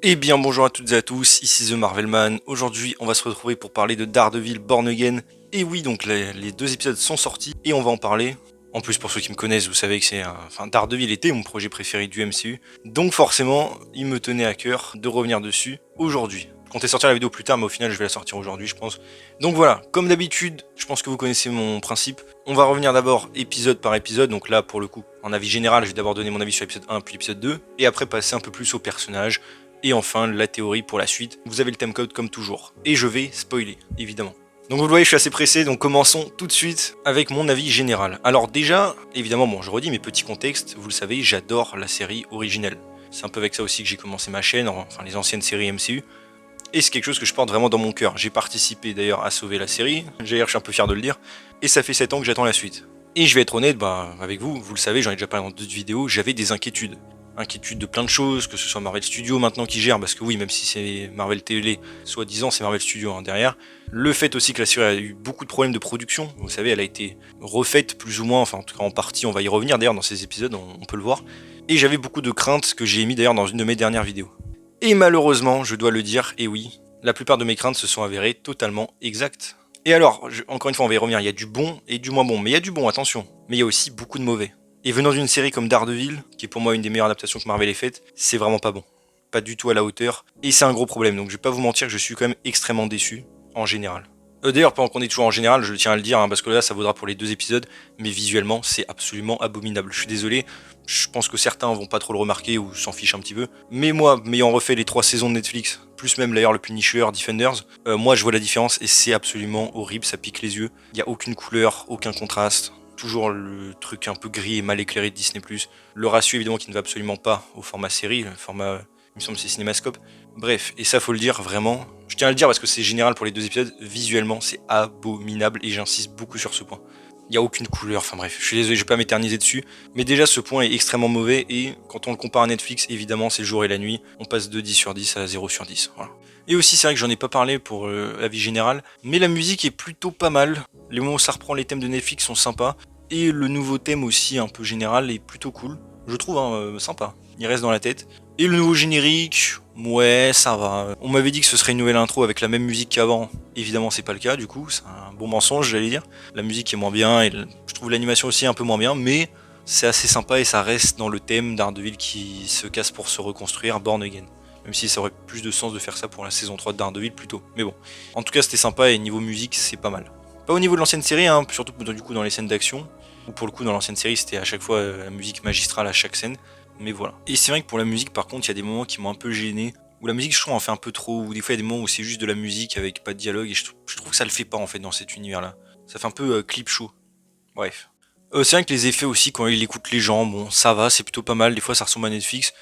Eh bien bonjour à toutes et à tous, ici The Marvelman. Aujourd'hui on va se retrouver pour parler de Daredevil Born Again. Et oui, donc les deux épisodes sont sortis et on va en parler. En plus, pour ceux qui me connaissent, vous savez que Daredevil était mon projet préféré du MCU. Donc forcément, il me tenait à cœur de revenir dessus aujourd'hui. Je comptais sortir la vidéo plus tard, mais au final je vais la sortir aujourd'hui je pense. Donc voilà, comme d'habitude, je pense que vous connaissez mon principe. On va revenir d'abord épisode par épisode, donc là pour le coup, en avis général, je vais d'abord donner mon avis sur l'épisode 1 puis l'épisode 2, et après passer un peu plus au personnage. Et enfin, la théorie pour la suite. Vous avez le timecode comme toujours. Et je vais spoiler, évidemment. Donc vous le voyez, je suis assez pressé, donc commençons tout de suite avec mon avis général. Alors déjà, évidemment, bon, je redis mes petits contextes, vous le savez, j'adore la série originelle. C'est un peu avec ça aussi que j'ai commencé ma chaîne, enfin les anciennes séries MCU. Et c'est quelque chose que je porte vraiment dans mon cœur. J'ai participé d'ailleurs à sauver la série, d'ailleurs je suis un peu fier de le dire, et ça fait 7 ans que j'attends la suite. Et je vais être honnête, avec vous, vous le savez, j'en ai déjà parlé dans d'autres vidéos, j'avais des inquiétudes. Inquiétude de plein de choses, que ce soit Marvel Studios maintenant qui gère, parce que oui, même si c'est Marvel Télé, soi-disant c'est Marvel Studios derrière. Le fait aussi que la série a eu beaucoup de problèmes de production, vous savez, elle a été refaite plus ou moins, enfin en tout cas en partie, on va y revenir d'ailleurs dans ces épisodes, on peut le voir. Et j'avais beaucoup de craintes que j'ai émis d'ailleurs dans une de mes dernières vidéos. Et malheureusement, je dois le dire, et oui, la plupart de mes craintes se sont avérées totalement exactes. Et alors, encore une fois, on va y revenir, il y a du bon et du moins bon, mais il y a du bon, attention, mais il y a aussi beaucoup de mauvais. Et venant d'une série comme Daredevil, qui est pour moi une des meilleures adaptations que Marvel ait faites, c'est vraiment pas bon. Pas du tout à la hauteur, et c'est un gros problème, donc je vais pas vous mentir que je suis quand même extrêmement déçu, en général. D'ailleurs, pendant qu'on est toujours en général, je tiens à le dire, parce que là ça vaudra pour les deux épisodes, mais visuellement c'est absolument abominable. Je suis désolé, je pense que certains vont pas trop le remarquer ou s'en fichent un petit peu, mais moi, m'ayant refait les 3 saisons de Netflix, plus même d'ailleurs le Punisher, Defenders, moi je vois la différence et c'est absolument horrible, ça pique les yeux, il y a aucune couleur, aucun contraste. Toujours le truc un peu gris et mal éclairé de Disney+. Le ratio évidemment qui ne va absolument pas au format série, le format, il me semble c'est Cinémascope. Bref, et ça faut le dire vraiment, je tiens à le dire parce que c'est général pour les deux épisodes, visuellement c'est abominable et j'insiste beaucoup sur ce point. Il n'y a aucune couleur, enfin bref, je suis désolé, je vais pas m'éterniser dessus, mais déjà ce point est extrêmement mauvais et quand on le compare à Netflix, évidemment c'est le jour et la nuit, on passe de 10 sur 10 à 0 sur 10, voilà. Et aussi c'est vrai que j'en ai pas parlé pour l'avis général, mais la musique est plutôt pas mal, les moments où ça reprend les thèmes de Netflix sont sympas, et le nouveau thème aussi un peu général est plutôt cool, je trouve sympa, il reste dans la tête. Et le nouveau générique, ouais, ça va. On m'avait dit que ce serait une nouvelle intro avec la même musique qu'avant. Évidemment, c'est pas le cas, du coup, c'est un bon mensonge, j'allais dire. La musique est moins bien, et je trouve l'animation aussi un peu moins bien, mais c'est assez sympa et ça reste dans le thème Daredevil qui se casse pour se reconstruire, Born Again. Même si ça aurait plus de sens de faire ça pour la saison 3 de Daredevil plutôt. Mais bon. En tout cas, c'était sympa et niveau musique, c'est pas mal. Pas au niveau de l'ancienne série, surtout du coup dans les scènes d'action. Ou pour le coup, dans l'ancienne série, c'était à chaque fois la musique magistrale à chaque scène. Mais voilà. Et c'est vrai que pour la musique, par contre, il y a des moments qui m'ont un peu gêné. Où la musique, je trouve, en fait un peu trop. Ou des fois, il y a des moments où c'est juste de la musique avec pas de dialogue. Et je trouve que ça le fait pas, en fait, dans cet univers-là. Ça fait un peu clip show. Bref. C'est vrai que les effets aussi, quand il écoute les gens, bon, ça va, c'est plutôt pas mal. Des fois, ça ressemble à Netflix.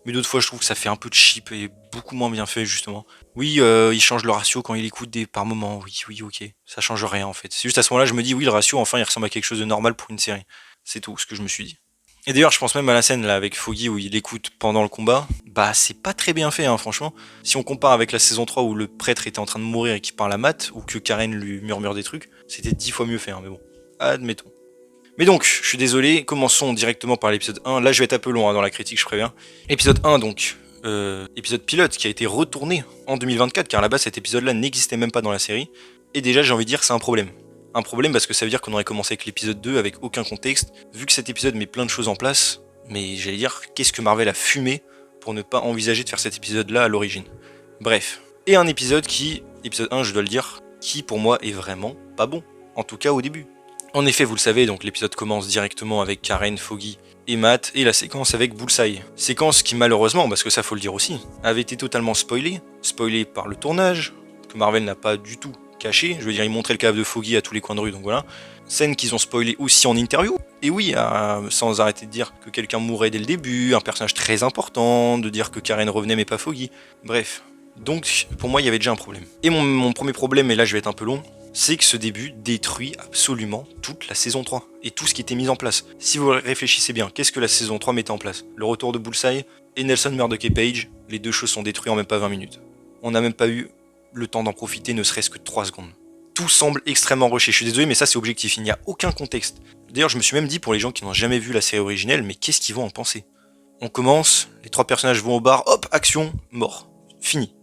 Mais d'autres fois, je trouve que ça fait un peu de cheap et beaucoup moins bien fait, justement. Oui, il change le ratio quand il écoute par moment. Oui, oui, ok. Ça change rien, en fait. C'est juste à ce moment-là, je me dis, oui, le ratio, enfin, il ressemble à quelque chose de normal pour une série. C'est tout ce que je me suis dit. Et d'ailleurs, je pense même à la scène là avec Foggy où il écoute pendant le combat. Bah, c'est pas très bien fait, franchement. Si on compare avec la saison 3 où le prêtre était en train de mourir et qu'il parle à Matt, ou que Karen lui murmure des trucs, c'était 10 fois mieux fait, mais bon. Admettons. Mais donc, je suis désolé, commençons directement par l'épisode 1. Là, je vais être un peu long dans la critique, je préviens. Épisode 1, donc, épisode pilote qui a été retourné en 2024, car là-bas, cet épisode-là n'existait même pas dans la série. Et déjà, j'ai envie de dire, c'est un problème. Un problème parce que ça veut dire qu'on aurait commencé avec l'épisode 2 avec aucun contexte. Vu que cet épisode met plein de choses en place, mais j'allais dire, qu'est-ce que Marvel a fumé pour ne pas envisager de faire cet épisode-là à l'origine. Bref. Et un épisode épisode 1, je dois le dire, qui pour moi est vraiment pas bon. En tout cas au début. En effet, vous le savez, donc l'épisode commence directement avec Karen, Foggy et Matt, et la séquence avec Bullseye. Séquence qui malheureusement, parce que ça faut le dire aussi, avait été totalement spoilée par le tournage, que Marvel n'a pas du tout caché. Je veux dire, ils montraient le cadavre de Foggy à tous les coins de rue, donc voilà. Scène qu'ils ont spoilé aussi en interview. Et oui, sans arrêter de dire que quelqu'un mourait dès le début, un personnage très important, de dire que Karen revenait mais pas Foggy. Bref. Donc, pour moi, il y avait déjà un problème. Et mon premier problème, et là je vais être un peu long, c'est que ce début détruit absolument toute la saison 3 et tout ce qui était mis en place. Si vous réfléchissez bien, qu'est-ce que la saison 3 mettait en place? Le retour de Bullseye et Nelson Murdock et Page, les deux choses sont détruites en même pas 20 minutes. On n'a même pas eu le temps d'en profiter, ne serait-ce que 3 secondes. Tout semble extrêmement rushé, je suis désolé mais ça c'est objectif, il n'y a aucun contexte. D'ailleurs je me suis même dit pour les gens qui n'ont jamais vu la série originelle, mais qu'est-ce qu'ils vont en penser? On commence, les 3 personnages vont au bar, hop, action, mort. fini.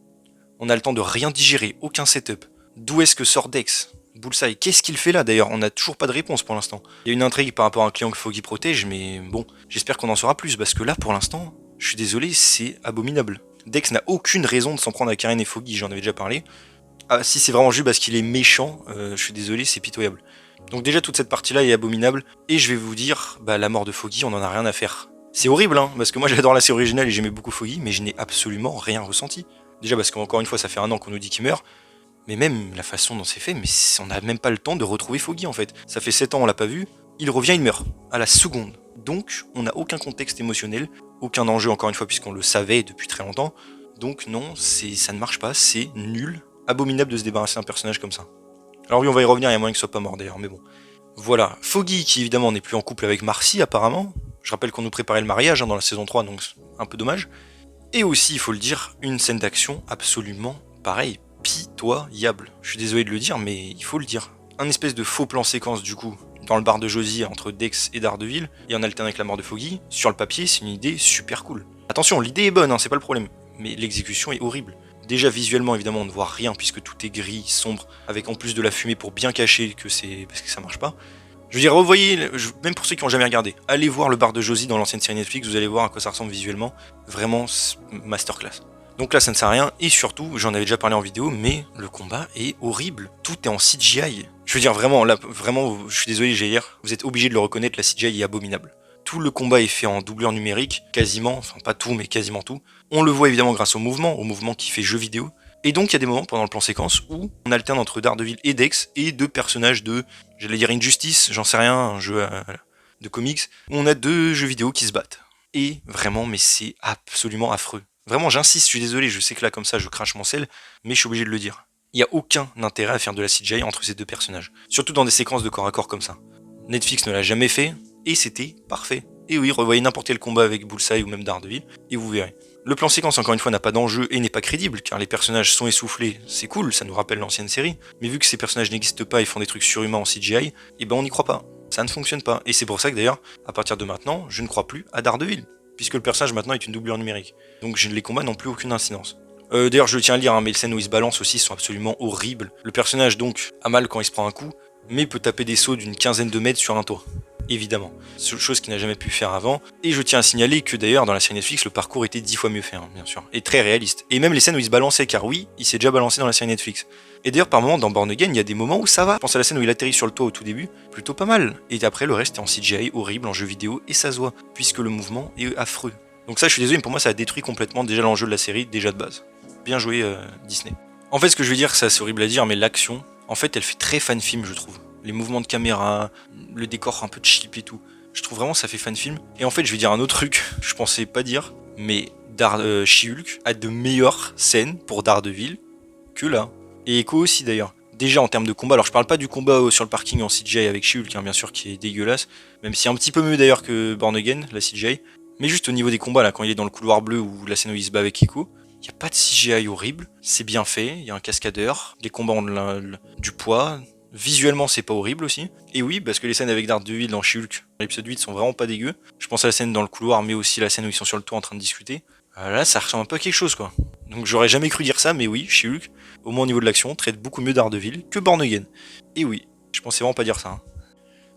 On a le temps de rien digérer, aucun setup. D'où est-ce que sort Dex? Bullseye, qu'est-ce qu'il fait là d'ailleurs? On n'a toujours pas de réponse pour l'instant. Il y a une intrigue par rapport à un client que Foggy protège, mais bon, j'espère qu'on en saura plus, parce que là, pour l'instant, je suis désolé, c'est abominable. Dex n'a aucune raison de s'en prendre à Karen et Foggy, j'en avais déjà parlé. Ah, si c'est vraiment juste parce qu'il est méchant, je suis désolé, c'est pitoyable. Donc déjà, toute cette partie-là est abominable, et je vais vous dire, bah la mort de Foggy, on en a rien à faire. C'est horrible, hein, parce que moi j'adore la série originale et j'aimais beaucoup Foggy, mais je n'ai absolument rien ressenti. Déjà parce qu'encore une fois, ça fait 1 an qu'on nous dit qu'il meurt, mais même la façon dont c'est fait, mais on n'a même pas le temps de retrouver Foggy en fait. Ça fait 7 ans, on l'a pas vu, il revient, il meurt, à la seconde. Donc, on n'a aucun contexte émotionnel, aucun enjeu encore une fois, puisqu'on le savait depuis très longtemps. Donc non, ça ne marche pas, c'est nul, abominable de se débarrasser d'un personnage comme ça. Alors oui, on va y revenir, il y a moyen qu'il soit pas mort d'ailleurs, mais bon. Voilà, Foggy qui évidemment n'est plus en couple avec Marcy apparemment. Je rappelle qu'on nous préparait le mariage dans la saison 3, donc un peu dommage. Et aussi, il faut le dire, une scène d'action absolument pareil, pitoyable. Je suis désolé de le dire, mais il faut le dire. Un espèce de faux plan séquence du coup, dans le bar de Josie entre Dex et Daredevil, et en alterne avec la mort de Foggy. Sur le papier, c'est une idée super cool. Attention, l'idée est bonne, hein, c'est pas le problème, mais l'exécution est horrible. Déjà visuellement, évidemment, on ne voit rien puisque tout est gris, sombre, avec en plus de la fumée pour bien cacher que c'est parce que ça marche pas. Je veux dire, revoyez, même pour ceux qui n'ont jamais regardé, allez voir le bar de Josie dans l'ancienne série Netflix, vous allez voir à quoi ça ressemble visuellement. Vraiment, masterclass. Donc là, ça ne sert à rien, et surtout, j'en avais déjà parlé en vidéo, mais le combat est horrible. Tout est en CGI. Je veux dire, vraiment, là, vraiment, je suis désolé, Jair, vous êtes obligé de le reconnaître, la CGI est abominable. Tout le combat est fait en doublure numérique, quasiment, enfin pas tout, mais quasiment tout. On le voit évidemment grâce au mouvement qui fait jeu vidéo. Et donc il y a des moments pendant le plan séquence où on alterne entre Daredevil et Dex et deux personnages de, j'allais dire Injustice, j'en sais rien, un jeu de comics, où on a deux jeux vidéo qui se battent. Et vraiment, mais c'est absolument affreux. Vraiment, j'insiste, je suis désolé, je sais que là comme ça je crache mon sel, mais je suis obligé de le dire. Il n'y a aucun intérêt à faire de la CGI entre ces deux personnages, surtout dans des séquences de corps à corps comme ça. Netflix ne l'a jamais fait, et c'était parfait. Et oui, revoyez n'importe quel combat avec Bullseye ou même Daredevil, et vous verrez. Le plan séquence, encore une fois, n'a pas d'enjeu et n'est pas crédible, car les personnages sont essoufflés, c'est cool, ça nous rappelle l'ancienne série, mais vu que ces personnages n'existent pas et font des trucs surhumains en CGI, et ben on n'y croit pas. Ça ne fonctionne pas. Et c'est pour ça que d'ailleurs, à partir de maintenant, je ne crois plus à Daredevil, puisque le personnage maintenant est une doublure numérique. Donc les combats n'ont plus aucune incidence. D'ailleurs, je tiens à le dire, hein, mais les scènes où il se balance aussi sont absolument horribles. Le personnage, donc, a mal quand il se prend un coup, mais peut taper des sauts d'une quinzaine de mètres sur un toit. Évidemment. Chose qu'il n'a jamais pu faire avant. Et je tiens à signaler que d'ailleurs, dans la série Netflix, le parcours était 10 fois mieux fait, hein, bien sûr. Et très réaliste. Et même les scènes où il se balançait, car oui, il s'est déjà balancé dans la série Netflix. Et d'ailleurs, par moments, dans Born Again, il y a des moments où ça va. Je pense à la scène où il atterrit sur le toit au tout début, plutôt pas mal. Et après, le reste est en CGI, horrible, en jeu vidéo, et ça se voit, puisque le mouvement est affreux. Donc ça, je suis désolé, mais pour moi, ça a détruit complètement déjà l'enjeu de la série, déjà de base. Bien joué, Disney. En fait, ce que je veux dire, c'est assez horrible à dire, mais l'action, en fait, elle fait très fan film, je trouve. Les mouvements de caméra, le décor un peu cheap et tout. Je trouve vraiment que ça fait fan film. Et en fait, je vais dire un autre truc, je pensais pas dire, mais She-Hulk a de meilleures scènes pour Daredevil que là. Et Echo aussi d'ailleurs. Déjà en termes de combat, alors je parle pas du combat sur le parking en CGI avec She-Hulk, hein, bien sûr, qui est dégueulasse, même si un petit peu mieux d'ailleurs que Born Again, la CGI. Mais juste au niveau des combats, là, quand il est dans le couloir bleu ou la scène où il se bat avec Echo, il n'y a pas de CGI horrible, c'est bien fait, il y a un cascadeur, les combats ont du poids. Visuellement, c'est pas horrible aussi. Et oui, parce que les scènes avec Daredevil dans She-Hulk, l'épisode 8, sont vraiment pas dégueu. Je pense à la scène dans le couloir, mais aussi la scène où ils sont sur le toit en train de discuter. Là, ça ressemble un peu à quelque chose, quoi. Donc j'aurais jamais cru dire ça, mais oui, She-Hulk, au moins au niveau de l'action, traite beaucoup mieux Daredevil que Born Again. Et oui, je pensais vraiment pas dire ça. Hein.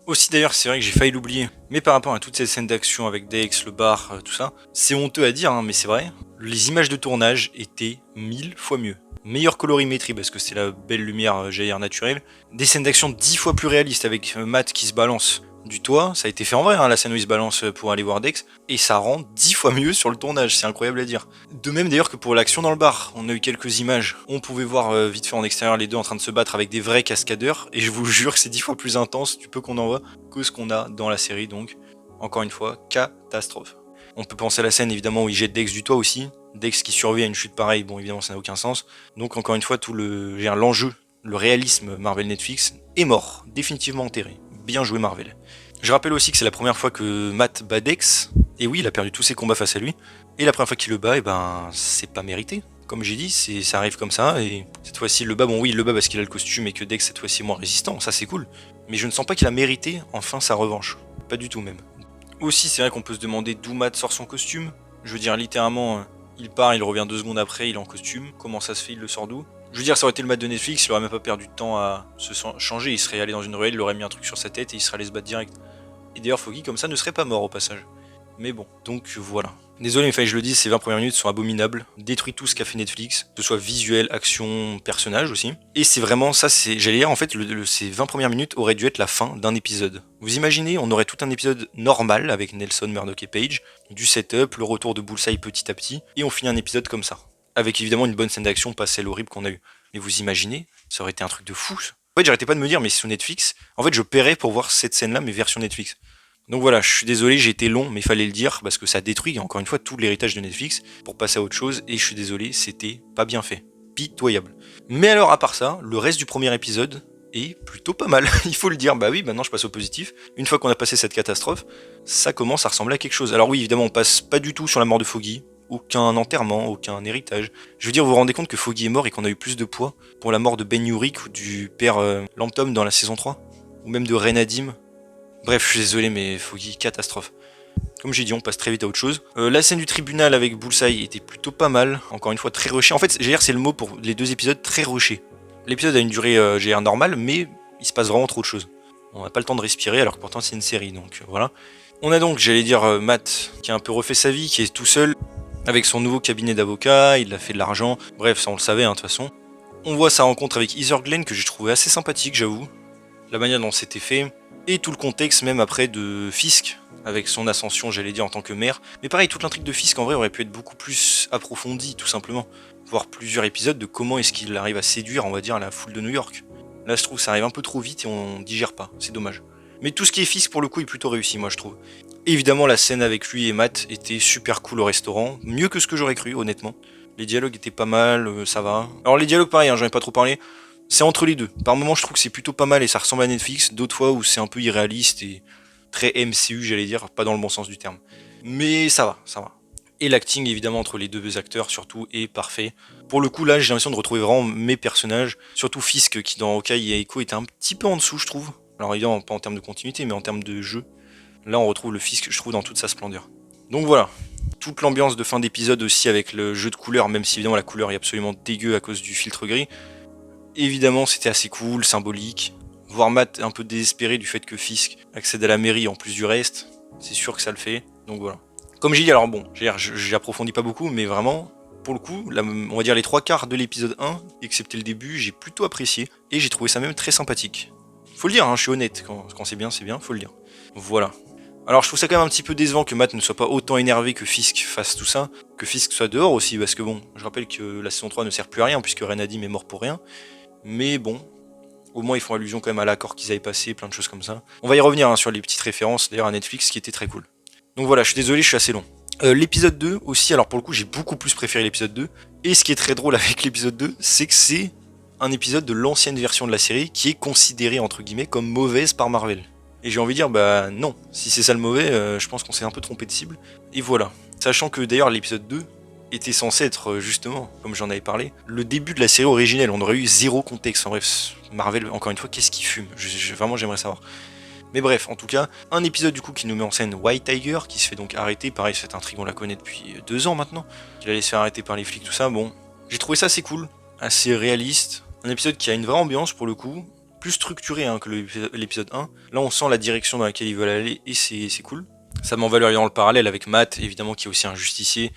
Aussi d'ailleurs, c'est vrai que j'ai failli l'oublier, mais par rapport à toutes ces scènes d'action avec Dex, le bar, tout ça, c'est honteux à dire, hein, mais c'est vrai, les images de tournage étaient 1000 fois mieux. Meilleure colorimétrie parce que c'est la belle lumière jaillir naturelle. Des scènes d'action 10 fois plus réalistes avec Matt qui se balance du toit. Ça a été fait en vrai, hein, la scène où il se balance pour aller voir Dex. Et ça rend 10 fois mieux sur le tournage, c'est incroyable à dire. De même d'ailleurs que pour l'action dans le bar. On a eu quelques images. On pouvait voir vite fait en extérieur les deux en train de se battre avec des vrais cascadeurs. Et je vous jure que c'est 10 fois plus intense, du peu qu'on en voit, que ce qu'on a dans la série. Donc, encore une fois, catastrophe. On peut penser à la scène évidemment où il jette Dex du toit aussi. Dex qui survit à une chute pareille, bon évidemment ça n'a aucun sens. Donc encore une fois, tout l'enjeu, le réalisme Marvel Netflix est mort, définitivement enterré. Bien joué Marvel. Je rappelle aussi que c'est la première fois que Matt bat Dex, et oui, il a perdu tous ses combats face à lui, et la première fois qu'il le bat, et ben c'est pas mérité. Comme j'ai dit, ça arrive comme ça, et cette fois-ci il le bat, bon oui il le bat parce qu'il a le costume et que Dex cette fois-ci est moins résistant, ça c'est cool. Mais je ne sens pas qu'il a mérité enfin sa revanche. Pas du tout même. Aussi c'est vrai qu'on peut se demander d'où Matt sort son costume. Je veux dire littéralement, Il part, il revient 2 secondes après, il est en costume. Comment ça se fait, il le sort d'où? Je veux dire, ça aurait été le Matt de Netflix, il aurait même pas perdu de temps à se changer, il serait allé dans une ruelle, il aurait mis un truc sur sa tête et il serait allé se battre direct. Et d'ailleurs, Foggy, comme ça, ne serait pas mort au passage. Mais bon, donc voilà. Désolé, mais fallait que je le dise, ces 20 premières minutes sont abominables. Détruit tout ce qu'a fait Netflix, que ce soit visuel, action, personnage aussi. Et c'est vraiment ça, j'allais dire, en fait, ces 20 premières minutes auraient dû être la fin d'un épisode. Vous imaginez, on aurait tout un épisode normal avec Nelson, Murdoch et Page, du setup, le retour de Bullseye petit à petit, et on finit un épisode comme ça. Avec évidemment une bonne scène d'action, pas celle horrible qu'on a eue. Mais vous imaginez, ça aurait été un truc de fou. En fait, j'arrêtais pas de me dire, mais sur Netflix, en fait, je paierais pour voir cette scène-là, mais version Netflix. Donc voilà, je suis désolé, j'ai été long, mais il fallait le dire, parce que ça détruit, encore une fois, tout l'héritage de Netflix, pour passer à autre chose, et je suis désolé, c'était pas bien fait. Pitoyable. Mais alors, à part ça, le reste du premier épisode est plutôt pas mal, il faut le dire. Bah oui, maintenant je passe au positif. Une fois qu'on a passé cette catastrophe, ça commence à ressembler à quelque chose. Alors oui, évidemment, on passe pas du tout sur la mort de Foggy, aucun enterrement, aucun héritage. Je veux dire, vous vous rendez compte que Foggy est mort et qu'on a eu plus de poids pour la mort de Ben Urich ou du père Lampton dans la saison 3, ou même de Renadim. Bref, je suis désolé, mais Foggy, catastrophe. Comme j'ai dit, on passe très vite à autre chose. La scène du tribunal avec Bullseye était plutôt pas mal. Encore une fois, très rushé. En fait, GR, c'est le mot pour les 2 épisodes, très rushé. L'épisode a une durée GR normale, mais il se passe vraiment trop de choses. On n'a pas le temps de respirer, alors que pourtant c'est une série, donc voilà. On a donc, j'allais dire, Matt, qui a un peu refait sa vie, qui est tout seul, avec son nouveau cabinet d'avocat, il a fait de l'argent. Bref, ça on le savait, hein, de toute façon. On voit sa rencontre avec Heather Glenn, que j'ai trouvé assez sympathique, j'avoue. La manière dont c'était fait. Et tout le contexte même après de Fisk, avec son ascension, j'allais dire, en tant que maire. Mais pareil, toute l'intrigue de Fisk en vrai aurait pu être beaucoup plus approfondie, tout simplement. Voir plusieurs épisodes de comment est-ce qu'il arrive à séduire, on va dire, la foule de New York. Là, je trouve que ça arrive un peu trop vite et on digère pas, c'est dommage. Mais tout ce qui est Fisk, pour le coup, est plutôt réussi, moi, je trouve. Et évidemment, la scène avec lui et Matt était super cool au restaurant, mieux que ce que j'aurais cru, honnêtement. Les dialogues étaient pas mal, ça va. Alors les dialogues, pareil, hein, j'en ai pas trop parlé. C'est entre les deux. Par moments, je trouve que c'est plutôt pas mal et ça ressemble à Netflix. D'autres fois où c'est un peu irréaliste et très MCU, j'allais dire, pas dans le bon sens du terme. Mais ça va, ça va. Et l'acting, évidemment, entre les 2 acteurs, surtout, est parfait. Pour le coup, là, j'ai l'impression de retrouver vraiment mes personnages. Surtout Fisk, qui dans Hawkeye et Echo était un petit peu en dessous, je trouve. Alors évidemment, pas en termes de continuité, mais en termes de jeu. Là, on retrouve le Fisk, je trouve, dans toute sa splendeur. Donc voilà. Toute l'ambiance de fin d'épisode aussi avec le jeu de couleurs, même si évidemment la couleur est absolument dégueu à cause du filtre gris. Évidemment, c'était assez cool, symbolique. Voir Matt un peu désespéré du fait que Fisk accède à la mairie en plus du reste, c'est sûr que ça le fait. Donc voilà. Comme j'ai dit, alors bon, j'approfondis pas beaucoup, mais vraiment, pour le coup, on va dire les 3/4 de l'épisode 1, excepté le début, j'ai plutôt apprécié. Et j'ai trouvé ça même très sympathique. Faut le dire, hein, je suis honnête, quand c'est bien, faut le dire. Voilà. Alors je trouve ça quand même un petit peu décevant que Matt ne soit pas autant énervé que Fisk fasse tout ça, que Fisk soit dehors aussi, parce que bon, je rappelle que la saison 3 ne sert plus à rien, puisque Renadim est mort pour rien. Mais bon, au moins ils font allusion quand même à l'accord qu'ils avaient passé, plein de choses comme ça. On va y revenir, hein, sur les petites références d'ailleurs à Netflix qui étaient très cool. Donc voilà, je suis désolé, je suis assez long. L'épisode 2 aussi, alors pour le coup j'ai beaucoup plus préféré l'épisode 2. Et ce qui est très drôle avec l'épisode 2, c'est que c'est un épisode de l'ancienne version de la série qui est considérée entre guillemets comme mauvaise par Marvel. Et j'ai envie de dire, bah non, si c'est ça le mauvais, je pense qu'on s'est un peu trompé de cible. Et voilà. Sachant que d'ailleurs l'épisode 2 était censé être justement, comme j'en avais parlé, le début de la série originelle. On aurait eu zéro contexte. En bref, Marvel, encore une fois, qu'est-ce qu'il fume? Vraiment, j'aimerais savoir. Mais bref, en tout cas, un épisode du coup qui nous met en scène White Tiger, qui se fait donc arrêter. Pareil, cette intrigue, on la connaît depuis 2 ans maintenant. Qu'il allait se faire arrêter par les flics, tout ça. Bon, j'ai trouvé ça assez cool, assez réaliste. Un épisode qui a une vraie ambiance pour le coup, plus structuré, hein, que l'épisode 1. Là, on sent la direction dans laquelle ils veulent aller et c'est cool. Ça m'en valorise dans le parallèle avec Matt, évidemment, qui est aussi un justicier.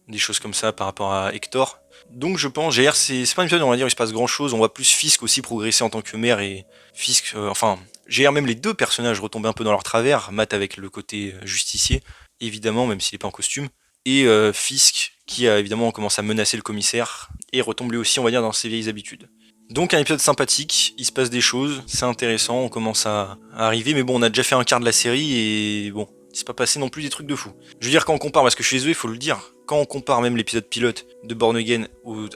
Des choses comme ça par rapport à Hector. Donc je pense, GR, c'est pas une épisode où on va dire il se passe grand chose, on voit plus Fisk aussi progresser en tant que maire et Fisk, enfin, GR, même les 2 personnages retomber un peu dans leur travers, Matt avec le côté justicier, évidemment, même s'il est pas en costume, et Fisk qui a évidemment commencé à menacer le commissaire et retombe lui aussi, on va dire, dans ses vieilles habitudes. Donc un épisode sympathique, il se passe des choses, c'est intéressant, on commence à arriver, mais bon, on a déjà fait un quart de la série et bon, il s'est pas passé non plus des trucs de fou. Je veux dire, quand on compare, parce que je suis désolé, il faut le dire, quand on compare même l'épisode pilote de Born Again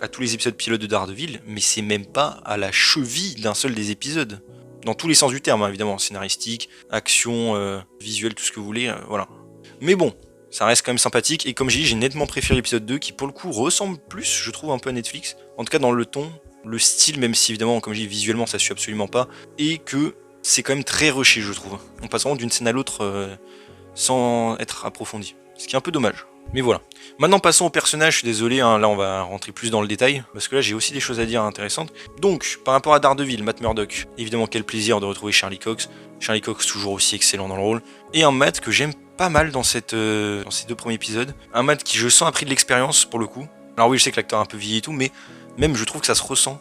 à tous les épisodes pilotes de Daredevil, mais c'est même pas à la cheville d'un seul des épisodes. Dans tous les sens du terme, hein, évidemment, scénaristique, action, visuel, tout ce que vous voulez, voilà. Mais bon, ça reste quand même sympathique, et comme j'ai dit, j'ai nettement préféré l'épisode 2, qui pour le coup ressemble plus, je trouve, un peu à Netflix. En tout cas dans le ton, le style, même si évidemment, comme je dis, visuellement ça suit absolument pas, et que c'est quand même très rushé, je trouve. On passe vraiment d'une scène à l'autre sans être approfondi. Ce qui est un peu dommage. Mais voilà. Maintenant passons au personnage, je suis désolé, hein, là on va rentrer plus dans le détail, parce que là j'ai aussi des choses à dire intéressantes. Donc, par rapport à Daredevil, Matt Murdock, évidemment quel plaisir de retrouver Charlie Cox. Charlie Cox toujours aussi excellent dans le rôle. Et un Matt que j'aime pas mal dans ces 2 premiers épisodes. Un Matt qui je sens a pris de l'expérience pour le coup. Alors oui je sais que l'acteur a un peu vieilli et tout, mais même je trouve que ça se ressent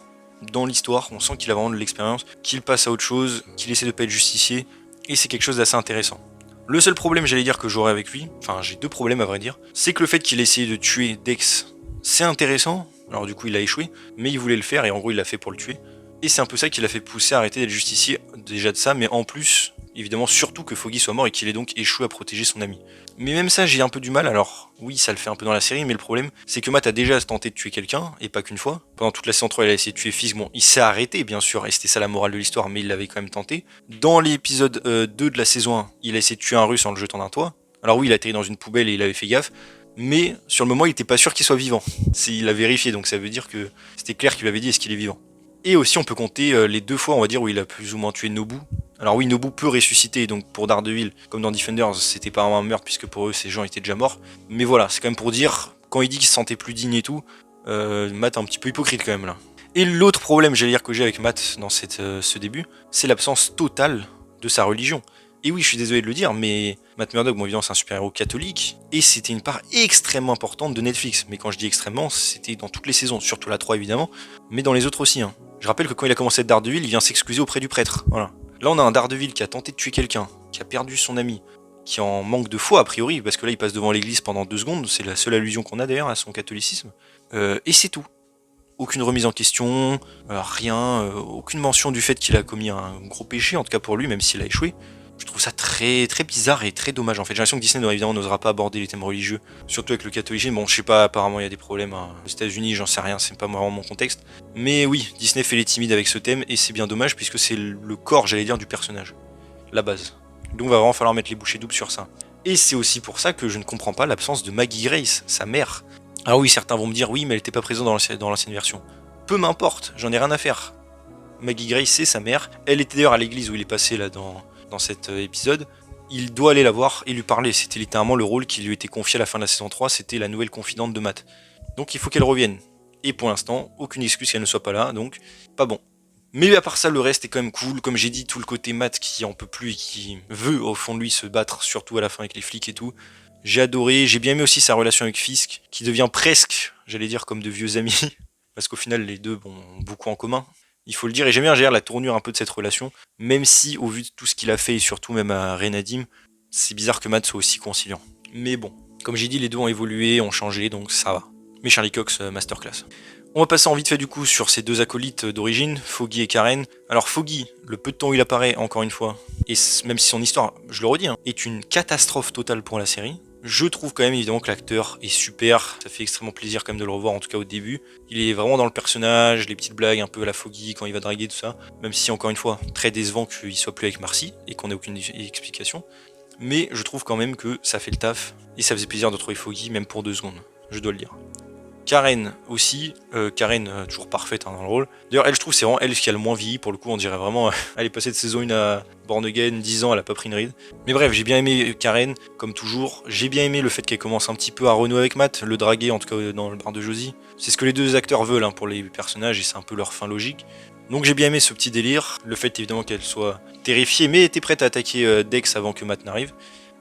dans l'histoire, on sent qu'il a vraiment de l'expérience, qu'il passe à autre chose, qu'il essaie de pas être justicier, et c'est quelque chose d'assez intéressant. Le seul problème, j'allais dire, que j'aurais avec lui, enfin j'ai 2 problèmes à vrai dire, c'est que le fait qu'il ait essayé de tuer Dex, c'est intéressant, alors du coup il a échoué, mais il voulait le faire et en gros il l'a fait pour le tuer. Et c'est un peu ça qui l'a fait pousser à arrêter d'être justicier, déjà de ça, mais en plus, évidemment surtout que Foggy soit mort et qu'il ait donc échoué à protéger son ami. Mais même ça j'ai un peu du mal, alors oui ça le fait un peu dans la série, mais le problème c'est que Matt a déjà tenté de tuer quelqu'un, et pas qu'une fois. Pendant toute la saison 3 il a essayé de tuer Fisk, bon il s'est arrêté bien sûr, et c'était ça la morale de l'histoire, mais il l'avait quand même tenté. Dans l'épisode 2 de la saison 1, il a essayé de tuer un russe en le jetant d'un toit. Alors oui il a atterri dans une poubelle et il avait fait gaffe, mais sur le moment il était pas sûr qu'il soit vivant. Il a vérifié, donc ça veut dire que c'était clair qu'il lui avait dit est-ce qu'il est vivant. Et aussi on peut compter les 2 fois on va dire où il a plus ou moins tué Nobu. Alors oui, Nobu peut ressusciter, donc pour Daredevil, comme dans Defenders, c'était pas un meurtre puisque pour eux ces gens étaient déjà morts. Mais voilà, c'est quand même pour dire, quand il dit qu'il se sentait plus digne et tout, Matt est un petit peu hypocrite quand même là. Et l'autre problème, j'allais dire, que j'ai avec Matt dans ce début, c'est l'absence totale de sa religion. Et oui, je suis désolé de le dire, mais Matt Murdock, bon évidemment c'est un super-héros catholique, et c'était une part extrêmement importante de Netflix. Mais quand je dis extrêmement, c'était dans toutes les saisons, surtout la 3 évidemment, mais dans les autres aussi. Hein. Je rappelle que quand il a commencé à être Daredevil, il vient s'excuser auprès du prêtre, voilà. Là, on a un Daredevil qui a tenté de tuer quelqu'un, qui a perdu son ami, qui en manque de foi a priori, parce que là, il passe devant l'église pendant 2 secondes, c'est la seule allusion qu'on a d'ailleurs à son catholicisme, et c'est tout. Aucune remise en question, rien, aucune mention du fait qu'il a commis un gros péché, en tout cas pour lui, même s'il a échoué. Je trouve ça très, très bizarre et très dommage en fait. J'ai l'impression que Disney évidemment n'osera pas aborder les thèmes religieux, surtout avec le catholicisme. Bon, je sais pas, apparemment il y a des problèmes aux États-Unis, j'en sais rien, c'est pas vraiment mon contexte. Mais oui, Disney fait les timides avec ce thème et c'est bien dommage puisque c'est le corps, j'allais dire, du personnage, la base. Donc il va vraiment falloir mettre les bouchées doubles sur ça. Et c'est aussi pour ça que je ne comprends pas l'absence de Maggie Grace, sa mère. Ah oui, certains vont me dire oui, mais elle était pas présente dans l'ancienne version. Peu m'importe, j'en ai rien à faire. Maggie Grace, c'est sa mère. Elle était d'ailleurs à l'église où il est passé là dans cet épisode. Il doit aller la voir et lui parler. C'était littéralement le rôle qui lui était confié à la fin de la saison 3. C'était la nouvelle confidente de Matt. Donc il faut qu'elle revienne. Et pour l'instant, aucune excuse qu'elle ne soit pas là. Donc pas bon. Mais à part ça, le reste est quand même cool. Comme j'ai dit, tout le côté Matt qui en peut plus et qui veut au fond de lui se battre, surtout à la fin avec les flics et tout. J'ai adoré. J'ai bien aimé aussi sa relation avec Fisk, qui devient presque, j'allais dire, comme de vieux amis. Parce qu'au final, les deux ont beaucoup en commun. Il faut le dire, et j'aime bien la tournure un peu de cette relation, même si, au vu de tout ce qu'il a fait, et surtout même à Renadim, c'est bizarre que Matt soit aussi conciliant. Mais bon, comme j'ai dit, les deux ont évolué, ont changé, donc ça va. Mais Charlie Cox, masterclass. On va passer en vite fait du coup sur ces 2 acolytes d'origine, Foggy et Karen. Alors Foggy, le peu de temps où il apparaît, encore une fois, et même si son histoire, je le redis, hein, est une catastrophe totale pour la série, je trouve quand même évidemment que l'acteur est super, ça fait extrêmement plaisir quand même de le revoir, en tout cas au début. Il est vraiment dans le personnage, les petites blagues un peu à la Foggy quand il va draguer, tout ça. Même si encore une fois, très décevant qu'il soit plus avec Marcy et qu'on ait aucune explication. Mais je trouve quand même que ça fait le taf, et ça faisait plaisir de trouver Foggy, même pour 2 secondes, je dois le dire. Karen aussi, Karen toujours parfaite hein, dans le rôle. D'ailleurs elle je trouve c'est vraiment elle qui a le moins vieilli pour le coup, on dirait vraiment elle est passée de saison 1 à Born Again, 10 ans elle a pas pris une ride. Mais bref j'ai bien aimé Karen comme toujours, j'ai bien aimé le fait qu'elle commence un petit peu à renouer avec Matt, le draguer en tout cas dans le bar de Josie. C'est ce que les 2 acteurs veulent hein, pour les personnages et c'est un peu leur fin logique. Donc j'ai bien aimé ce petit délire, le fait évidemment qu'elle soit terrifiée mais était prête à attaquer Dex avant que Matt n'arrive,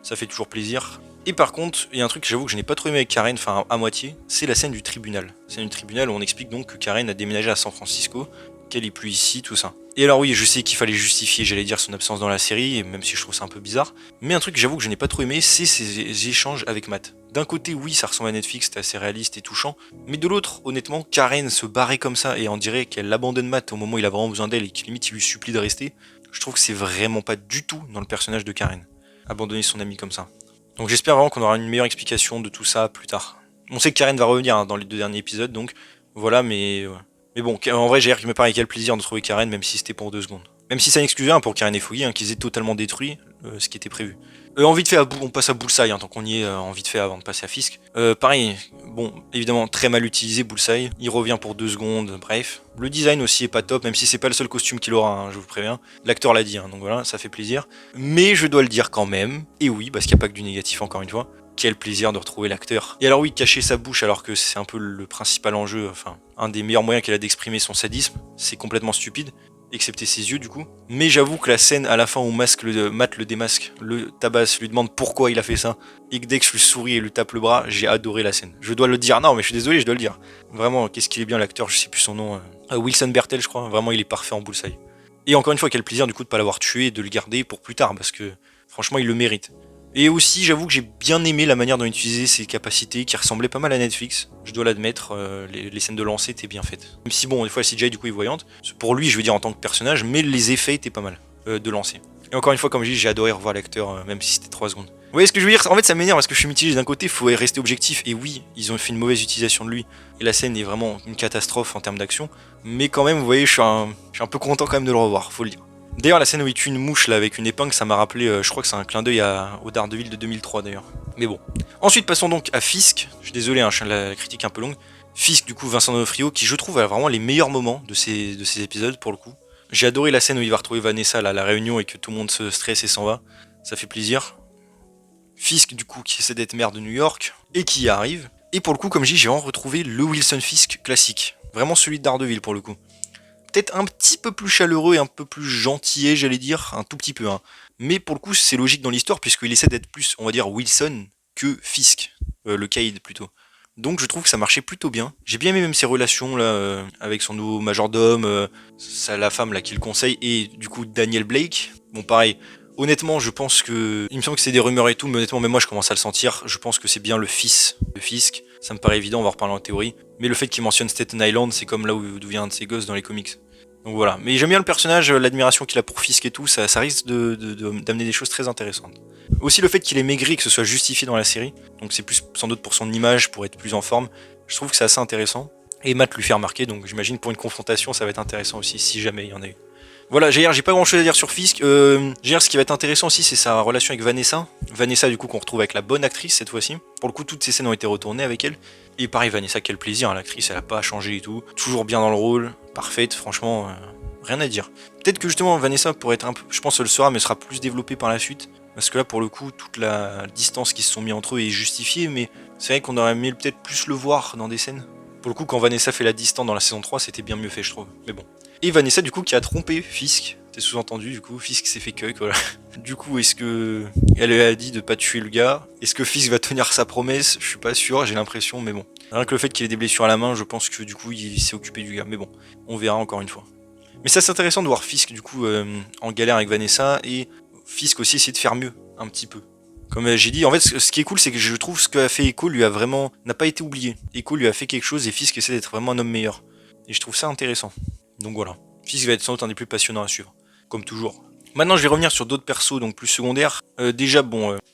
ça fait toujours plaisir. Et par contre, il y a un truc que j'avoue que je n'ai pas trop aimé avec Karen, enfin à moitié, c'est la scène du tribunal. La scène du tribunal où on explique donc que Karen a déménagé à San Francisco, qu'elle est plus ici, tout ça. Et alors oui, je sais qu'il fallait justifier, j'allais dire, son absence dans la série, même si je trouve ça un peu bizarre. Mais un truc que j'avoue que je n'ai pas trop aimé, c'est ces échanges avec Matt. D'un côté, oui, ça ressemble à Netflix, c'était assez réaliste et touchant. Mais de l'autre, honnêtement, Karen se barrer comme ça et on dirait qu'elle abandonne Matt au moment où il a vraiment besoin d'elle et qu'il limite il lui supplie de rester. Je trouve que c'est vraiment pas du tout dans le personnage de Karen. Abandonner son ami comme ça. Donc j'espère vraiment qu'on aura une meilleure explication de tout ça plus tard. On sait que Karen va revenir hein, dans les 2 derniers épisodes, donc voilà, mais bon, en vrai j'ai me paraît quel plaisir de trouver Karen, même si c'était pour 2 secondes. Même si ça n'excusait hein, pour Karen et Foggy, hein, qu'ils aient totalement détruit ce qui était prévu. En vite fait, on passe à Bullseye, hein, tant qu'on y est en vite fait avant de passer à Fisk. Pareil, bon, évidemment très mal utilisé Bullseye, il revient pour 2 secondes, bref. Le design aussi est pas top, même si c'est pas le seul costume qu'il aura, hein, je vous préviens. L'acteur l'a dit, hein, donc voilà, ça fait plaisir. Mais je dois le dire quand même, et oui, parce qu'il n'y a pas que du négatif encore une fois, quel plaisir de retrouver l'acteur. Et alors oui, cacher sa bouche alors que c'est un peu le principal enjeu, enfin un des meilleurs moyens qu'elle a d'exprimer son sadisme, c'est complètement stupide, excepté ses yeux du coup. Mais j'avoue que la scène à la fin où Matt le démasque, le tabasse, lui demande pourquoi il a fait ça, et que dès que je lui souris et lui tape le bras, j'ai adoré la scène. Je dois le dire, non mais je suis désolé, je dois le dire. Vraiment, qu'est-ce qu'il est bien l'acteur, je sais plus son nom, Wilson Bertel je crois, vraiment il est parfait en bullseye. Et encore une fois, quel plaisir du coup de pas l'avoir tué et de le garder pour plus tard, parce que franchement il le mérite. Et aussi, j'avoue que j'ai bien aimé la manière dont il utilisait ses capacités, qui ressemblaient pas mal à Netflix. Je dois l'admettre, les scènes de lancer étaient bien faites. Même si bon, des fois la CGI du coup est voyante, pour lui je veux dire en tant que personnage, mais les effets étaient pas mal de lancer. Et encore une fois, comme je dis, j'ai adoré revoir l'acteur, même si c'était 3 secondes. Vous voyez ce que je veux dire? En fait ça m'énerve parce que je suis mitigé d'un côté, faut rester objectif, et oui, ils ont fait une mauvaise utilisation de lui, et la scène est vraiment une catastrophe en termes d'action, mais quand même, vous voyez, je suis un peu content quand même de le revoir, faut le dire. D'ailleurs, la scène où il tue une mouche là avec une épingle, ça m'a rappelé, je crois que c'est un clin d'œil au Daredevil de 2003 d'ailleurs. Mais bon. Ensuite, passons donc à Fisk. Je suis désolé, hein, la critique est un peu longue. Fisk, du coup, Vincent D'Onofrio, qui je trouve a vraiment les meilleurs moments de ces épisodes pour le coup. J'ai adoré la scène où il va retrouver Vanessa là, à la réunion et que tout le monde se stresse et s'en va. Ça fait plaisir. Fisk, du coup, qui essaie d'être maire de New York et qui y arrive. Et pour le coup, comme je dis, j'ai vraiment retrouvé le Wilson Fisk classique. Vraiment celui de Daredevil pour le coup. Peut-être un petit peu plus chaleureux et un peu plus gentillet, j'allais dire, un tout petit peu. Hein. Mais pour le coup, c'est logique dans l'histoire, puisqu'il essaie d'être plus, on va dire, Wilson que Fisk, le Cade plutôt. Donc je trouve que ça marchait plutôt bien. J'ai bien aimé même ses relations là, avec son nouveau majordome, la femme là qui le conseille, et du coup Daniel Blake. Bon pareil, honnêtement je pense que... Il me semble que c'est des rumeurs et tout, mais honnêtement même moi je commence à le sentir. Je pense que c'est bien le fils de Fisk. Ça me paraît évident, on va en reparler en théorie. Mais le fait qu'il mentionne Staten Island, c'est comme là d'où vient un de ses gosses dans les comics. Donc voilà. Mais j'aime bien le personnage, l'admiration qu'il a pour Fisk et tout, ça risque d'amener des choses très intéressantes. Aussi le fait qu'il est maigri, que ce soit justifié dans la série. Donc c'est plus sans doute pour son image, pour être plus en forme. Je trouve que c'est assez intéressant. Et Matt lui fait remarquer, donc j'imagine pour une confrontation ça va être intéressant aussi, si jamais il y en a eu. Voilà, j'ai pas grand chose à dire sur Fisk. Ce qui va être intéressant aussi, c'est sa relation avec Vanessa. Vanessa, du coup, qu'on retrouve avec la bonne actrice cette fois-ci. Pour le coup, toutes ces scènes ont été retournées avec elle. Et pareil, Vanessa, quel plaisir, hein, l'actrice, elle a pas changé et tout. Toujours bien dans le rôle, parfaite, franchement, rien à dire. Peut-être que justement, Vanessa pourrait être un peu, je pense, elle le sera, mais sera plus développée par la suite. Parce que là, pour le coup, toute la distance qui se sont mis entre eux est justifiée, mais c'est vrai qu'on aurait aimé peut-être plus le voir dans des scènes. Pour le coup, quand Vanessa fait la distance dans la saison 3, c'était bien mieux fait, je trouve. Mais bon. Et Vanessa, du coup, qui a trompé Fisk. C'est sous-entendu, du coup, Fisk s'est fait cueille, voilà. Du coup, est-ce que elle a dit de pas tuer le gars? Est-ce que Fisk va tenir sa promesse? Je suis pas sûr, j'ai l'impression, mais bon. Rien que le fait qu'il ait des blessures à la main, je pense que du coup, il s'est occupé du gars. Mais bon, on verra encore une fois. Mais ça, c'est intéressant de voir Fisk, du coup, en galère avec Vanessa, et Fisk aussi essayer de faire mieux, un petit peu. Comme j'ai dit, en fait, ce qui est cool, c'est que je trouve ce qu'a fait Echo n'a pas été oublié. Echo lui a fait quelque chose et Fisk essaie d'être vraiment un homme meilleur. Et je trouve ça intéressant. Donc voilà. Fisk va être sans doute un des plus passionnants à suivre. Comme toujours. Maintenant, je vais revenir sur d'autres persos, donc plus secondaires. Déjà,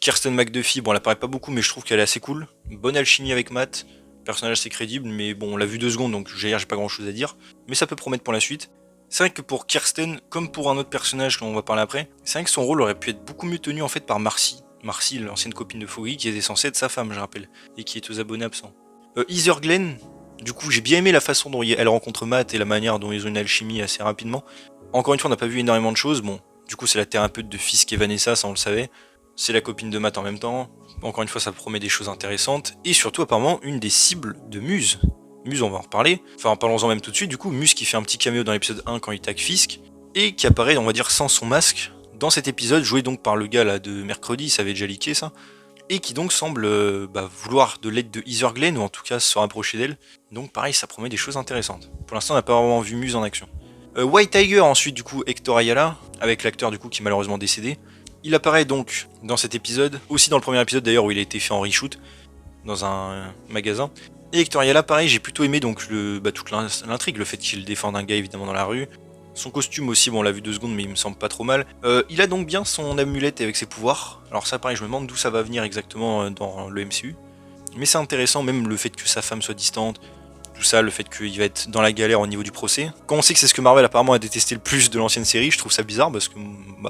Kirsten McDuffie, bon, elle apparaît pas beaucoup, mais je trouve qu'elle est assez cool. Bonne alchimie avec Matt. Personnage assez crédible, mais bon, on l'a vu 2 secondes, donc j'ai pas grand chose à dire. Mais ça peut promettre pour la suite. C'est vrai que pour Kirsten, comme pour un autre personnage dont on va parler après, c'est vrai que son rôle aurait pu être beaucoup mieux tenu en fait par Marcy. Marcy, l'ancienne copine de Foggy, qui était censée être sa femme, je rappelle, et qui est aux abonnés absents. Heather Glenn, du coup, j'ai bien aimé la façon dont elle rencontre Matt et la manière dont ils ont une alchimie assez rapidement. Encore une fois, on n'a pas vu énormément de choses. Bon, du coup, c'est la thérapeute de Fisk et Vanessa, ça on le savait. C'est la copine de Matt en même temps. Encore une fois, ça promet des choses intéressantes. Et surtout, apparemment, une des cibles de Muse. Muse, on va en reparler. Enfin, parlons-en même tout de suite. Du coup, Muse qui fait un petit cameo dans l'épisode 1 quand il tag Fisk. Et qui apparaît, on va dire, sans son masque. Dans cet épisode, joué donc par le gars là de mercredi, ça avait déjà leaké ça. Et qui donc semble vouloir de l'aide de Heather Glenn, ou en tout cas se rapprocher d'elle. Donc pareil, ça promet des choses intéressantes. Pour l'instant, on n'a pas vraiment vu Muse en action. White Tiger, ensuite, du coup, Hector Ayala, avec l'acteur du coup qui est malheureusement décédé. Il apparaît donc dans cet épisode, aussi dans le premier épisode d'ailleurs où il a été fait en reshoot, dans un magasin. Et Hector Ayala, pareil, j'ai plutôt aimé donc toute l'intrigue, le fait qu'il défende un gars évidemment dans la rue. Son costume aussi, bon on l'a vu 2 secondes mais il me semble pas trop mal. Il a donc bien son amulette avec ses pouvoirs. Alors ça pareil, je me demande d'où ça va venir exactement dans le MCU. Mais c'est intéressant, même le fait que sa femme soit distante, tout ça, le fait qu'il va être dans la galère au niveau du procès. Quand on sait que c'est ce que Marvel apparemment a détesté le plus de l'ancienne série, je trouve ça bizarre parce que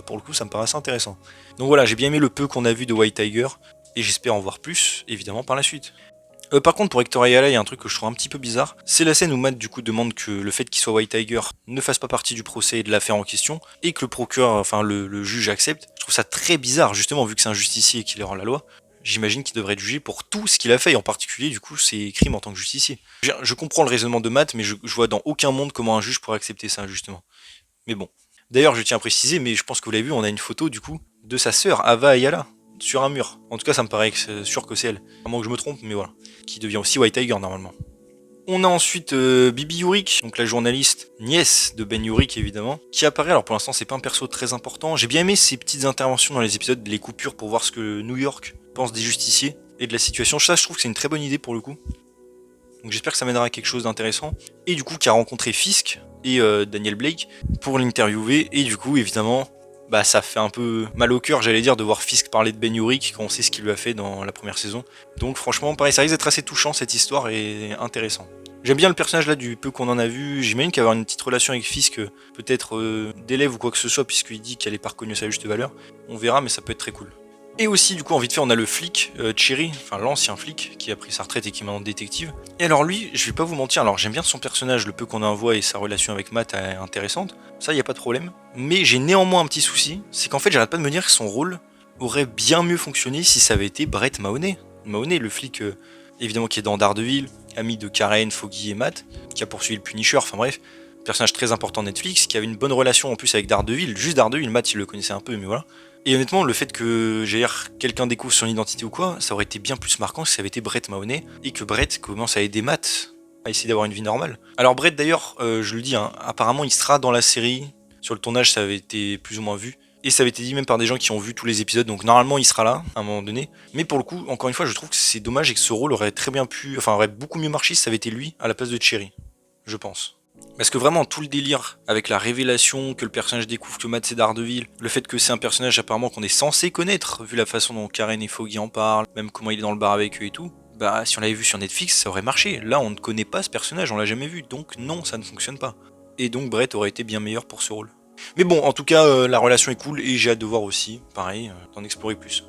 pour le coup ça me paraît assez intéressant. Donc voilà, j'ai bien aimé le peu qu'on a vu de White Tiger, et j'espère en voir plus, évidemment, par la suite. Par contre, pour Hector Ayala, il y a un truc que je trouve un petit peu bizarre. C'est la scène où Matt du coup demande que le fait qu'il soit White Tiger ne fasse pas partie du procès et de l'affaire en question, et que le procureur, enfin le juge accepte. Je trouve ça très bizarre, justement, vu que c'est un justicier qui leur rend la loi. j'imagine qu'il devrait être jugé pour tout ce qu'il a fait, et en particulier, du coup, ses crimes en tant que justicier. Je comprends le raisonnement de Matt, mais je vois dans aucun monde comment un juge pourrait accepter ça, justement. Mais bon. D'ailleurs, je tiens à préciser, mais je pense que vous l'avez vu, on a une photo, du coup, de sa sœur, Ava Ayala, sur un mur. En tout cas, ça me paraît sûr que c'est elle. À moins que je me trompe, mais voilà. Qui devient aussi White Tiger, normalement. On a ensuite Bibi Yurik, donc la journaliste nièce de Ben Yurik évidemment, qui apparaît. Alors pour l'instant c'est pas un perso très important. J'ai bien aimé ses petites interventions dans les épisodes, les coupures pour voir ce que New York pense des justiciers et de la situation. Ça je trouve que c'est une très bonne idée pour le coup. Donc j'espère que ça mènera à quelque chose d'intéressant. Et du coup qui a rencontré Fisk et Daniel Blake pour l'interviewer. Et du coup évidemment bah ça fait un peu mal au cœur j'allais dire de voir Fisk parler de Ben Yurik quand on sait ce qu'il lui a fait dans la première saison. Donc franchement pareil ça risque d'être assez touchant cette histoire et intéressant. J'aime bien le personnage là du peu qu'on en a vu, j'imagine qu'il va avoir une petite relation avec Fisk, peut-être d'élève ou quoi que ce soit puisqu'il dit qu'elle est pas reconnue à sa juste valeur. On verra mais ça peut être très cool. Et aussi du coup en vite fait on a le flic, Cherry, enfin l'ancien flic qui a pris sa retraite et qui est maintenant détective. Et alors lui, je vais pas vous mentir, alors j'aime bien son personnage, le peu qu'on en voit et sa relation avec Matt est intéressante, ça y a pas de problème. Mais j'ai néanmoins un petit souci, c'est qu'en fait j'arrête pas de me dire que son rôle aurait bien mieux fonctionné si ça avait été Brett Mahoney. Mahoney, le flic évidemment qui est dans Daredevil, ami de Karen, Foggy et Matt, qui a poursuivi le Punisher, enfin bref, personnage très important de Netflix, qui avait une bonne relation en plus avec Daredevil, juste Daredevil, Matt il le connaissait un peu mais voilà. Et honnêtement, le fait que quelqu'un découvre son identité ou quoi, ça aurait été bien plus marquant si ça avait été Brett Mahoney et que Brett commence à aider Matt à essayer d'avoir une vie normale. Alors Brett d'ailleurs, je le dis, hein, apparemment il sera dans la série, sur le tournage ça avait été plus ou moins vu, et ça avait été dit même par des gens qui ont vu tous les épisodes, donc normalement il sera là à un moment donné. Mais pour le coup, encore une fois, je trouve que c'est dommage et que ce rôle aurait très bien pu, enfin aurait beaucoup mieux marché si ça avait été lui à la place de Cherry, je pense. Parce que vraiment tout le délire avec la révélation que le personnage découvre que Matt c'est Daredevil, le fait que c'est un personnage apparemment qu'on est censé connaître, vu la façon dont Karen et Foggy en parlent, même comment il est dans le bar avec eux et tout, bah si on l'avait vu sur Netflix ça aurait marché. Là on ne connaît pas ce personnage, on l'a jamais vu, donc non ça ne fonctionne pas. Et donc Brett aurait été bien meilleur pour ce rôle. Mais bon en tout cas la relation est cool et j'ai hâte de voir aussi, pareil, d'en explorer plus.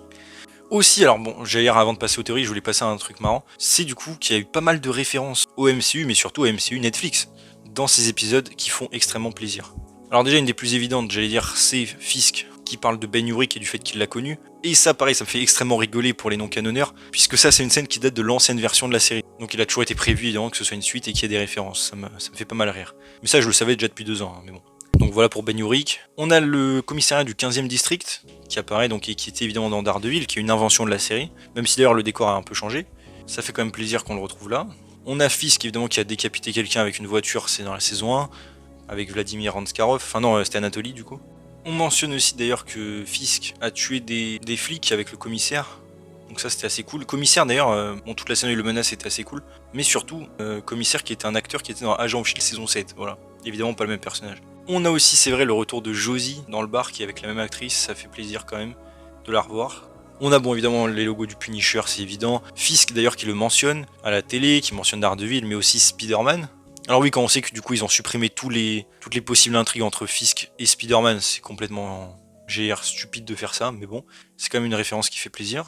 Aussi, alors bon, j'allais dire avant de passer aux théories, je voulais passer à un truc marrant, c'est du coup qu'il y a eu pas mal de références au MCU, mais surtout au MCU Netflix, dans ces épisodes qui font extrêmement plaisir. Alors déjà, une des plus évidentes, j'allais dire, c'est Fisk, qui parle de Ben Urich et du fait qu'il l'a connu, et ça pareil, ça me fait extrêmement rigoler pour les non-canonneurs, puisque ça c'est une scène qui date de l'ancienne version de la série, donc il a toujours été prévu évidemment que ce soit une suite et qu'il y ait des références, ça me fait pas mal rire. Mais ça je le savais déjà depuis 2 ans, hein, mais bon. Donc voilà pour Ben Urich. On a le commissariat du 15e district qui apparaît donc et qui était évidemment dans Daredevil, qui est une invention de la série, même si d'ailleurs le décor a un peu changé. Ça fait quand même plaisir qu'on le retrouve là. On a Fisk évidemment qui a décapité quelqu'un avec une voiture, c'est dans la saison 1, avec Vladimir Anskarov, enfin non c'était Anatoly du coup. On mentionne aussi d'ailleurs que Fisk a tué des flics avec le commissaire. Donc ça c'était assez cool. Commissaire d'ailleurs, bon toute la scène où il le menace c'était assez cool. Mais surtout, commissaire qui était un acteur qui était dans Agent of Shield saison 7, voilà. Évidemment pas le même personnage. On a aussi, c'est vrai, le retour de Josie dans le bar qui est avec la même actrice, ça fait plaisir quand même de la revoir. On a bon évidemment les logos du Punisher, c'est évident. Fisk d'ailleurs qui le mentionne à la télé, qui mentionne Daredevil, mais aussi Spider-Man. Alors oui, quand on sait que du coup ils ont supprimé toutes les possibles intrigues entre Fisk et Spider-Man, c'est complètement GR stupide de faire ça, mais bon, c'est quand même une référence qui fait plaisir.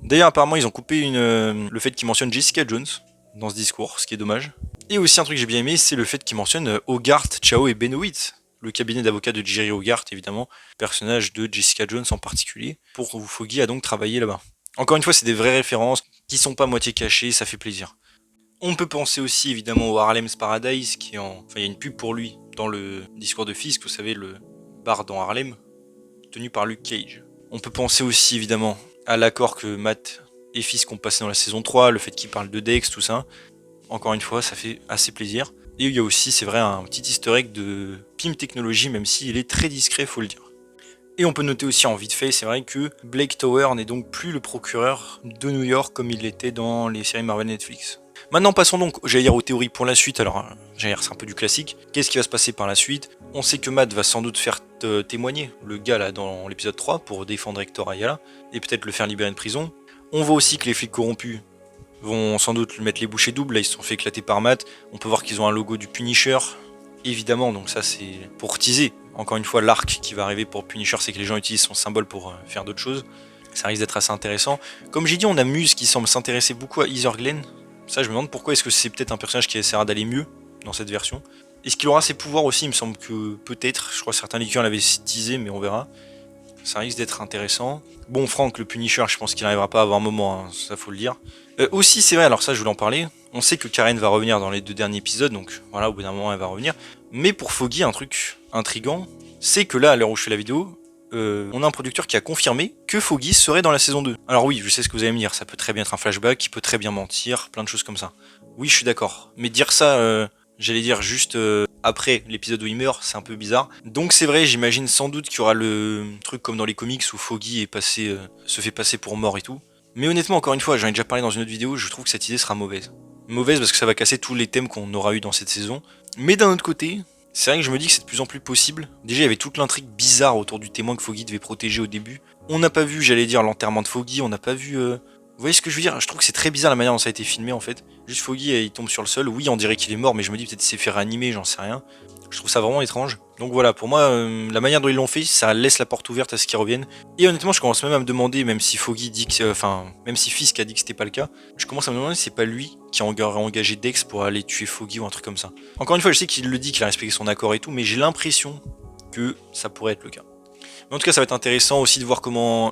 D'ailleurs apparemment ils ont coupé le fait qu'ils mentionnent Jessica Jones dans ce discours, ce qui est dommage. Et aussi un truc que j'ai bien aimé, c'est le fait qu'il mentionne Hogarth, Chao et Benoist, le cabinet d'avocats de Jerry Hogarth, évidemment, personnage de Jessica Jones en particulier, pour où Foggy a donc travaillé là-bas. Encore une fois, c'est des vraies références qui sont pas moitié cachées, ça fait plaisir. On peut penser aussi évidemment au Harlem's Paradise, enfin il y a une pub pour lui dans le discours de Fisk, vous savez, le bar dans Harlem, tenu par Luke Cage. On peut penser aussi évidemment à l'accord que Matt et Fisk ont passé dans la saison 3, le fait qu'ils parlent de Dex, tout ça. Encore une fois, ça fait assez plaisir. Et il y a aussi, c'est vrai, un petit easter egg de Pym Technology, même s'il est très discret, faut le dire. Et on peut noter aussi en vite fait, c'est vrai que Blake Tower n'est donc plus le procureur de New York comme il l'était dans les séries Marvel Netflix. Maintenant passons donc, j'allais dire aux théories pour la suite, alors j'allais dire c'est un peu du classique. Qu'est-ce qui va se passer par la suite? On sait que Matt va sans doute faire témoigner le gars là dans l'épisode 3 pour défendre Hector Ayala, et peut-être le faire libérer de prison. On voit aussi que les flics corrompus vont sans doute mettre les bouchées doubles, là ils se sont fait éclater par Matt, on peut voir qu'ils ont un logo du Punisher, évidemment, donc ça c'est pour teaser. Encore une fois, l'arc qui va arriver pour Punisher, c'est que les gens utilisent son symbole pour faire d'autres choses, ça risque d'être assez intéressant. Comme j'ai dit, on a Muse qui semble s'intéresser beaucoup à Heather Glenn, ça je me demande pourquoi est-ce que c'est peut-être un personnage qui essaiera d'aller mieux dans cette version. Est-ce qu'il aura ses pouvoirs aussi? Il me semble que peut-être, je crois que certains leakers l'avaient teasé mais on verra. ça risque d'être intéressant. Bon, Frank, le Punisher, je pense qu'il n'arrivera pas à avoir un moment, hein, ça faut le dire. Aussi, c'est vrai, alors ça, je voulais en parler. On sait que Karen va revenir dans les 2 derniers épisodes, donc voilà, au bout d'un moment, elle va revenir. Mais pour Foggy, un truc intriguant, c'est que là, à l'heure où je fais la vidéo, on a un producteur qui a confirmé que Foggy serait dans la saison 2. Alors oui, je sais ce que vous allez me dire, ça peut très bien être un flashback, il peut très bien mentir, plein de choses comme ça. Oui, je suis d'accord. Mais dire ça, j'allais dire juste après l'épisode où il meurt, c'est un peu bizarre. Donc c'est vrai, j'imagine sans doute qu'il y aura le truc comme dans les comics où Foggy est passé, se fait passer pour mort et tout. Mais honnêtement, encore une fois, j'en ai déjà parlé dans une autre vidéo, je trouve que cette idée sera mauvaise. Mauvaise parce que ça va casser tous les thèmes qu'on aura eu dans cette saison. Mais d'un autre côté, c'est vrai que je me dis que c'est de plus en plus possible. Déjà, il y avait toute l'intrigue bizarre autour du témoin que Foggy devait protéger au début. On n'a pas vu, j'allais dire, l'enterrement de Foggy, on n'a pas vu... Vous voyez ce que je veux dire? Je trouve que c'est très bizarre la manière dont ça a été filmé en fait. Juste Foggy, il tombe sur le sol. Oui, on dirait qu'il est mort, mais je me dis peut-être qu'il s'est fait réanimer, j'en sais rien. Je trouve ça vraiment étrange. Donc voilà, pour moi, la manière dont ils l'ont fait, ça laisse la porte ouverte à ce qu'ils reviennent. Et honnêtement, je commence même à me demander, même si Foggy dit que, même si Fisk a dit que c'était pas le cas, je commence à me demander si c'est pas lui qui a engagé Dex pour aller tuer Foggy ou un truc comme ça. Encore une fois, je sais qu'il le dit, qu'il a respecté son accord et tout, mais j'ai l'impression que ça pourrait être le cas. Mais en tout cas, ça va être intéressant aussi de voir comment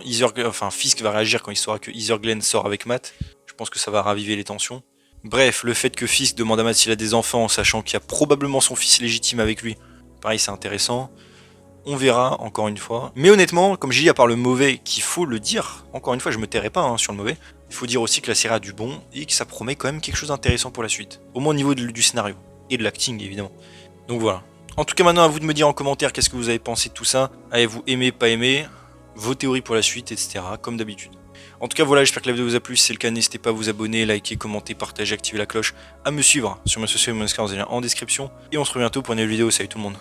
Fisk va réagir quand il saura que Heather Glenn sort avec Matt. Je pense que ça va raviver les tensions. Bref, le fait que Fisk demande à Matt s'il a des enfants, sachant qu'il y a probablement son fils légitime avec lui, pareil, c'est intéressant. On verra, encore une fois. Mais honnêtement, comme j'ai dit, à part le mauvais, qu'il faut le dire, encore une fois, je me tairai pas sur le mauvais, il faut dire aussi que la série a du bon et que ça promet quand même quelque chose d'intéressant pour la suite. Au moins au niveau du scénario. Et de l'acting, évidemment. Donc voilà. En tout cas, maintenant, à vous de me dire en commentaire qu'est-ce que vous avez pensé de tout ça. Avez-vous aimé, pas aimé, vos théories pour la suite, etc. Comme d'habitude. En tout cas, voilà, j'espère que la vidéo vous a plu. Si c'est le cas, n'hésitez pas à vous abonner, liker, commenter, partager, activer la cloche, à me suivre sur mes sociaux et mon Discord en description. Et on se retrouve bientôt pour une nouvelle vidéo. Salut tout le monde.